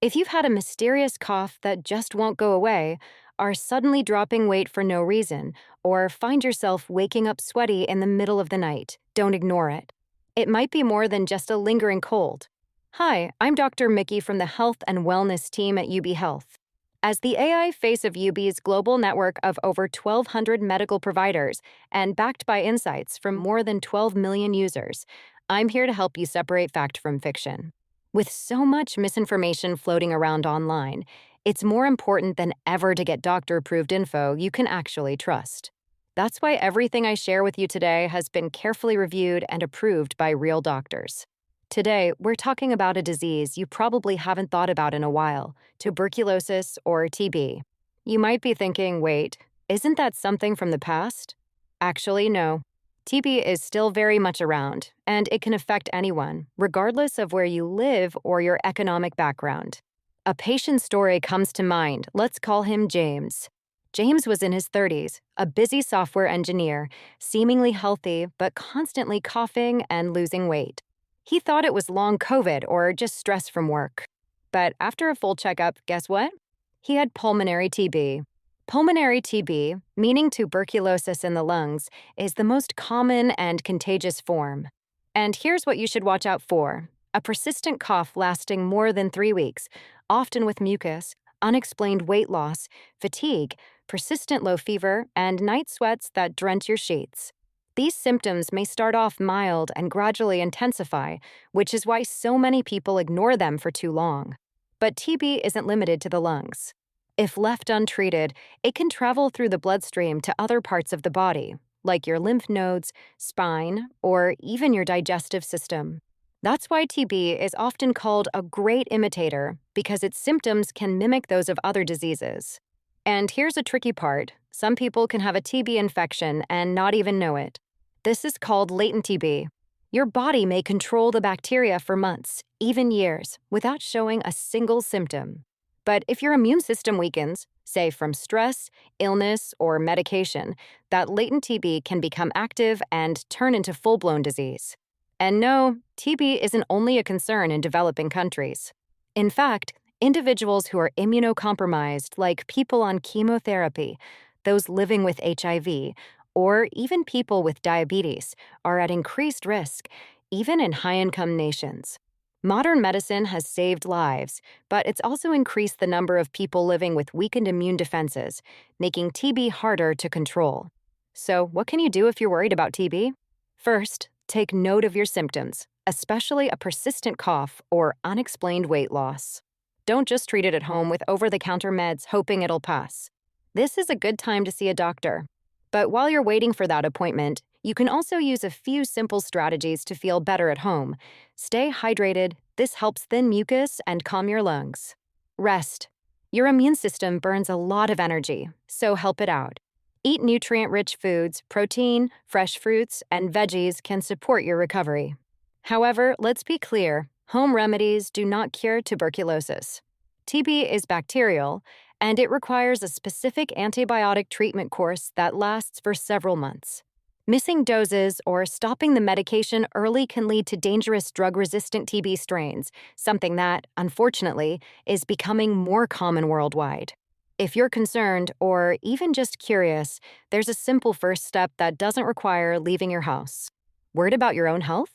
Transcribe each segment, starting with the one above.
If you've had a mysterious cough that just won't go away, are suddenly dropping weight for no reason, or find yourself waking up sweaty in the middle of the night, don't ignore it. It might be more than just a lingering cold. Hi, I'm Dr. Mickey from the Health and Wellness team at UB Health. As the AI face of UB's global network of over 1,200 medical providers and backed by insights from more than 12 million users, I'm here to help you separate fact from fiction. With so much misinformation floating around online, it's more important than ever to get doctor-approved info you can actually trust. That's why everything I share with you today has been carefully reviewed and approved by real doctors. Today, we're talking about a disease you probably haven't thought about in a while, tuberculosis or TB. You might be thinking, wait, isn't that something from the past? Actually, no. TB is still very much around, and it can affect anyone, regardless of where you live or your economic background. A patient's story comes to mind. Let's call him James. James was in his 30s, a busy software engineer, seemingly healthy, but constantly coughing and losing weight. He thought it was long COVID or just stress from work. But after a full checkup, guess what? He had pulmonary TB. Pulmonary TB, meaning tuberculosis in the lungs, is the most common and contagious form. And here's what you should watch out for: a persistent cough lasting more than 3 weeks, often with mucus, unexplained weight loss, fatigue, persistent low fever, and night sweats that drench your sheets. These symptoms may start off mild and gradually intensify, which is why so many people ignore them for too long. But TB isn't limited to the lungs. If left untreated, it can travel through the bloodstream to other parts of the body, like your lymph nodes, spine, or even your digestive system. That's why TB is often called a great imitator, because its symptoms can mimic those of other diseases. And here's a tricky part: some people can have a TB infection and not even know it. This is called latent TB. Your body may control the bacteria for months, even years, without showing a single symptom. But if your immune system weakens, say from stress, illness, or medication, that latent TB can become active and turn into full-blown disease. And no, TB isn't only a concern in developing countries. In fact, individuals who are immunocompromised, like people on chemotherapy, those living with HIV, or even people with diabetes, are at increased risk, even in high-income nations. Modern medicine has saved lives, but it's also increased the number of people living with weakened immune defenses, making TB harder to control. So, what can you do if you're worried about TB? First, take note of your symptoms, especially a persistent cough or unexplained weight loss. Don't just treat it at home with over-the-counter meds hoping it'll pass. This is a good time to see a doctor. But while you're waiting for that appointment, you can also use a few simple strategies to feel better at home. Stay hydrated. This helps thin mucus and calm your lungs. Rest. Your immune system burns a lot of energy, so help it out. Eat nutrient-rich foods. Protein, fresh fruits, and veggies can support your recovery. However, let's be clear, home remedies do not cure tuberculosis. TB is bacterial, and it requires a specific antibiotic treatment course that lasts for several months. Missing doses or stopping the medication early can lead to dangerous drug-resistant TB strains, something that, unfortunately, is becoming more common worldwide. If you're concerned or even just curious, there's a simple first step that doesn't require leaving your house. Worried about your own health?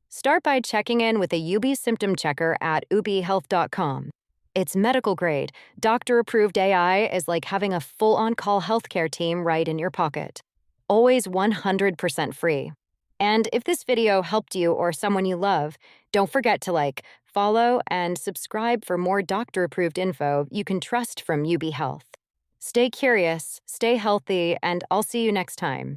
Start by checking in with a UB symptom checker at ubhealth.com. It's medical grade, doctor-approved AI is like having a full on-call healthcare team right in your pocket. Always 100% free. And if this video helped you or someone you love, don't forget to follow, and subscribe for more doctor-approved info you can trust from UB Health. Stay curious, stay healthy, and I'll see you next time.